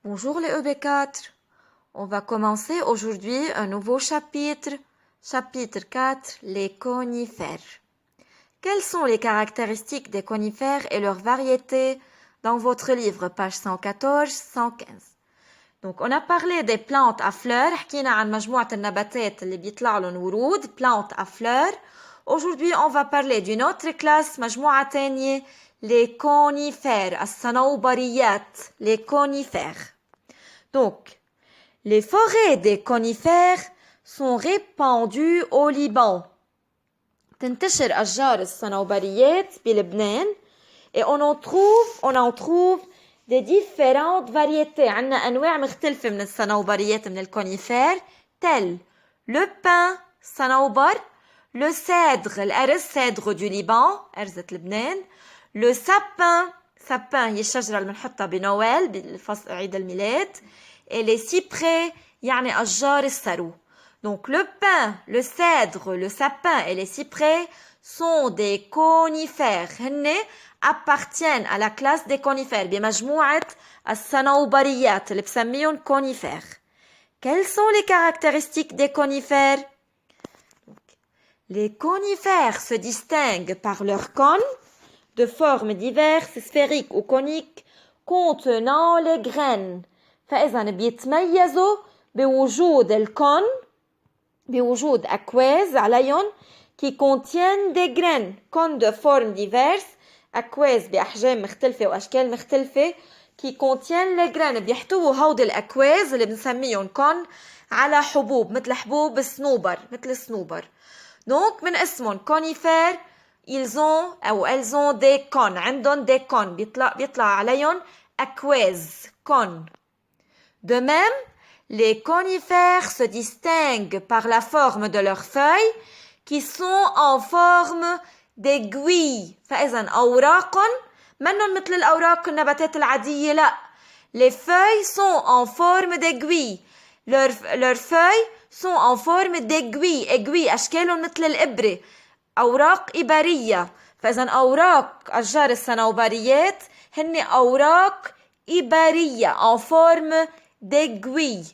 Bonjour les EB4. On va commencer aujourd'hui un nouveau chapitre, chapitre 4, les conifères. Quelles sont les caractéristiques des conifères et leurs variétés dans votre livre, page 114-115. Donc, on a parlé des plantes à fleurs. حكينا عن مجموعة النباتات اللي بيطلع لهم ورود, plantes à fleurs. Aujourd'hui, on va parler d'une autre classe, مجموعة تانية, les conifères, الصنوبريات, les conifères. Donc, les forêts des conifères sont répandues au Liban. تنتشر أشجار الصنوبريات بلبنان et on en trouve des différentes variétés. عندنا أنواع مختلفة من الصنوبريات من الكونيفير tels le pin صنوبر, le cèdre الأرز cèdre du Liban أرزة لبنان, le sapin هي الشجرة اللي بنحطها بنويل بالفصل عيد الميلاد, et les cyprès يعني أشجار السرو. Donc le pin, le cèdre, le sapin et les cyprès sont des conifères. هن appartiennent à la classe des conifères بمجموعة الصنوبريات اللي بسميهم conifères. Quelles sont les caractéristiques des conifères? Les conifères se distinguent par leurs cônes de formes diverses, sphériques ou coniques, contenant les graines. فإذا بيتميزوا بوجود الكون, بوجود أكواز عليهم qui contiennent des graines, cônes de formes diverses, أكواز بأحجام مختلفة وأشكال مختلفة, qui contiennent les graines, بيحتووا هود الأكواز اللي بنسميهم كون على حبوب مثل حبوب الصنوبر, مثل الصنوبر. Donc من اسمهم conifères, elles ont des cônes, عندهم des cônes, بيطلع عليهم أكواز, cônes. De même, les conifères se distinguent par la forme de leurs feuilles qui sont en forme d'aiguilles. فإذا أوراقهم منهم مثل الأوراق النباتات العادية, لا. Les feuilles sont en forme d'aiguilles. Leurs feuilles sont en forme d'aiguilles. aiguilles أشكالهم مثل الإبرة. أوراق إبرية. فإذا أوراق أشجار الصنوبريات هن أوراق إبرية en forme d'aiguilles.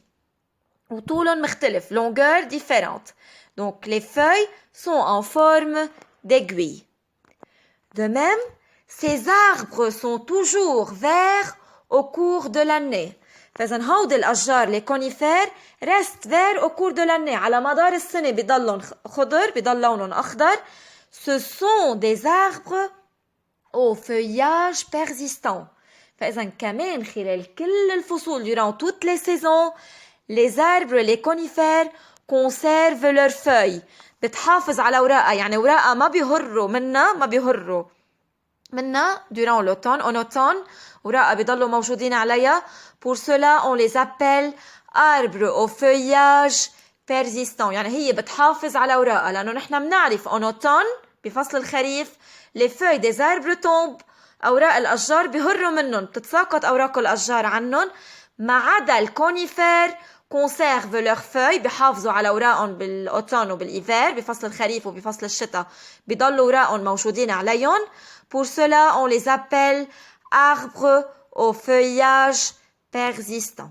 Ou طولهم مختلف, longueur différente. Donc les feuilles sont en forme d'aiguilles. De même, ces arbres sont toujours verts au cours de l'année. فإذا هود الأشجار les conifères restent verts au cours de l'année. على مدار السنة بيضلون خضر, بيضل لونهم أخضر. Ce sont des arbres au feuillage persistant. فإذا كمان خلال كل الفصول durant toutes les saisons, les arbres, les conifères conservent leurs feuilles. بتحافظ على أوراقها, يعني أوراقها ما بيهروا منها durant l'automne. En automne, أوراقها بيضلوا موجودين عليها. Pour cela, on les appelle arbres au feuillage persistant. يعني هي بتحافظ على أوراقها, لأنه نحن بنعرف en automne بفصل الخريف les feuilles des arbres tombent. أوراق الأشجار بيهروا منهم, بتتساقط أوراق الأشجار عنهم. ما عدا الكونيفير conservent leurs feuilles, بيحافظوا على أوراقهم بالأوتون وبالإيفير, بفصل الخريف وبفصل الشتاء بيضلوا أوراقهم موجودين عليهم. Pour cela, on les appelle arbres au feuillage persistant.